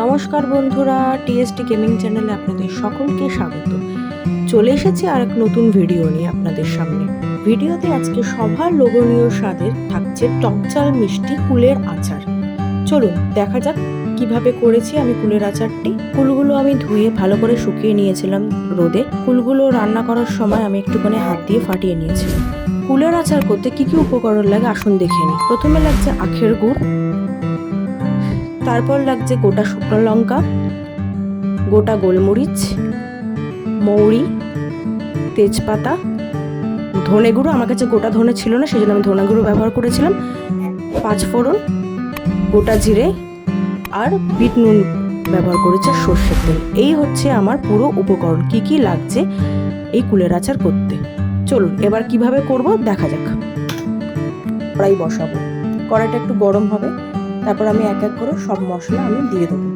নমস্কার বন্ধুরা, TST gaming চ্যানেলে আপনাদের সকলকে স্বাগত। চলে এসেছি আর এক নতুন ভিডিও নিয়ে আপনাদের সামনে। ভিডিওতে আজকে সবার লোভনীয় স্বাদের থাকছে টকঝাল মিষ্টি কুলের আচার। চলুন দেখা যাক কিভাবে করেছি আমি কুলের আচারটি। কুলগুলো আমি ধুয়ে ভালো করে শুকিয়ে নিয়েছিলাম রোদে। কুলগুলো রান্না করার সময় আমি একটুখানি হাত দিয়ে ফাটিয়ে নিয়েছিলাম। কুলের আচার করতে কি কি উপকরণ লাগে আসুন দেখে নিই। প্রথমে লাগছে আখের গুড়, তারপর লাগছে গোটা শুকনো লঙ্কা, গোটা গোলমরিচ, মৌরি, তেজপাতা, ধনে গুঁড়ো। আমার কাছে গোটা ধনে ছিল না, সেজন্য আমি ধনে গুঁড়ো ব্যবহার করেছিলাম, 5 ফোড়ন, গোটা জিরে আর বিট নুন ব্যবহার করেছে, সর্ষের তেল। এই হচ্ছে আমার পুরো উপকরণ, কি কি লাগছে এই কুলের আচার করতে। চলুন এবার কিভাবে করব দেখা যাক। কড়াই বসাবো, কড়াইটা একটু গরম হবে, তারপর আমি এক এক করে সব মশলা আমি দিয়ে দেবো।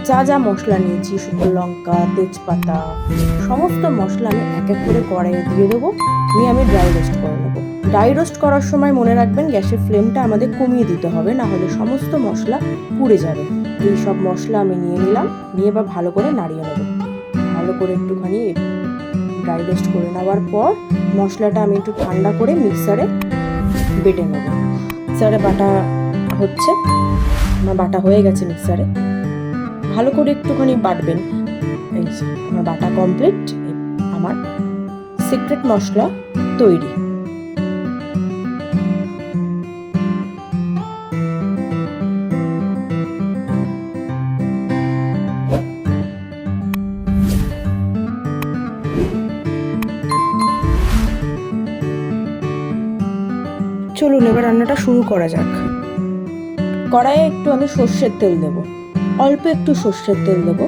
যা যা মশলা নিয়েছি, শুকনো লঙ্কা, তেজপাতা, সমস্ত মশলা আমি এক এক করে কড়াইয়ে দিয়ে দেবো। আমি ড্রাই রোস্ট করে নেবো। ড্রাই রোস্ট করার সময় মনে রাখবেন গ্যাসের ফ্লেমটা আমাদের কমিয়ে দিতে হবে, না হলে সমস্ত মশলা পুড়ে যাবে। এই সব মশলা আমি নিয়ে নিলাম, নিয়ে এবার ভালো করে নাড়িয়ে নেবো। ভালো করে একটুখানি ড্রাই রোস্ট করে নেওয়ার পর মশলাটা আমি একটু ঠান্ডা করে মিক্সারে বেটে নেবো। মিক্সারে বাটা হচ্ছে, আমার বাটা হয়ে গেছে মিক্সারে। ভালো করে একটুখানি বাটবেন। এই যে আমার বাটা কমপ্লিট, আমার সিক্রেট মশলা তৈরি। চলুন এবার রান্নাটা শুরু করা যাক। কড়াইয়ে একটু আমি সর্ষের তেল দেব, অল্প একটু সর্ষের তেল দেবো।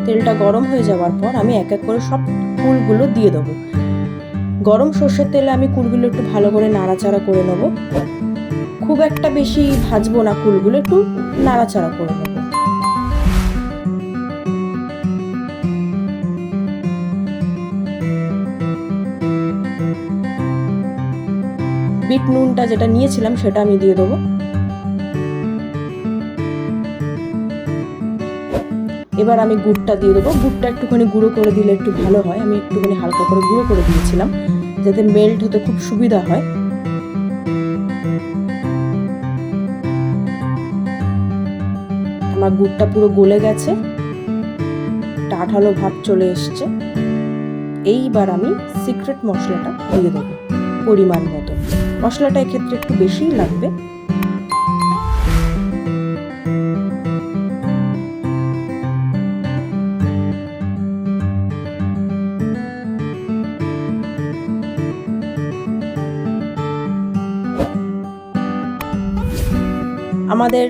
তেলটা গরম হয়ে যাওয়ার পর আমি এক এক করে সব কুলগুলো দিয়ে দেবো। গরম সর্ষের তেলে আমি কুলগুলো একটু ভালো করে নাড়াচাড়া করে নেব। খুব একটা বেশি ভাজবো না, কুলগুলো একটু নাড়াচাড়া করে নেব। বিট নুনটা যেটা নিয়েছিলাম সেটা আমি দিয়ে দেবো। এবার আমি গুড়টা দিয়ে দেবো। গুড়টা একটুখানি গুঁড়ো করে দিলে একটু ভালো হয়। আমি একটুখানি হালকা করে গুঁড়ো করে দিয়েছিলাম যাতে মেল্ট হতে খুব সুবিধা হয়। আমার গুড়টা পুরো গলে গেছে, আঠালো ভাব চলে এসছে। এইবার আমি সিক্রেট মশলাটা দিয়ে দেবো পরিমাণ মতো। মশলাটা এক্ষেত্রে একটু বেশিই লাগবে। আমাদের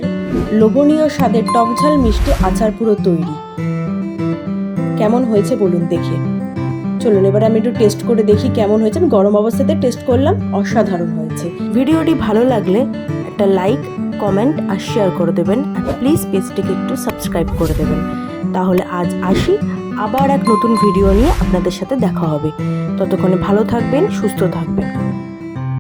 লোভনীয় স্বাদের টকঝাল মিষ্টি আচার পুরো তৈরি। কেমন হয়েছে বলুন দেখে। চলুন এবার আমি একটু টেস্ট করে দেখি কেমন হয়েছে। আমি গরম অবস্থাতে টেস্ট করলাম, অসাধারণ হয়েছে। ভিডিওটি ভালো লাগলে একটা লাইক, কমেন্ট আর শেয়ার করে দেবেন, আর প্লিজ পেজটিকে একটু সাবস্ক্রাইব করে দেবেন। তাহলে আজ আসি, আবার এক নতুন ভিডিও নিয়ে আপনাদের সাথে দেখা হবে। ততক্ষণে ভালো থাকবেন, সুস্থ থাকবেন।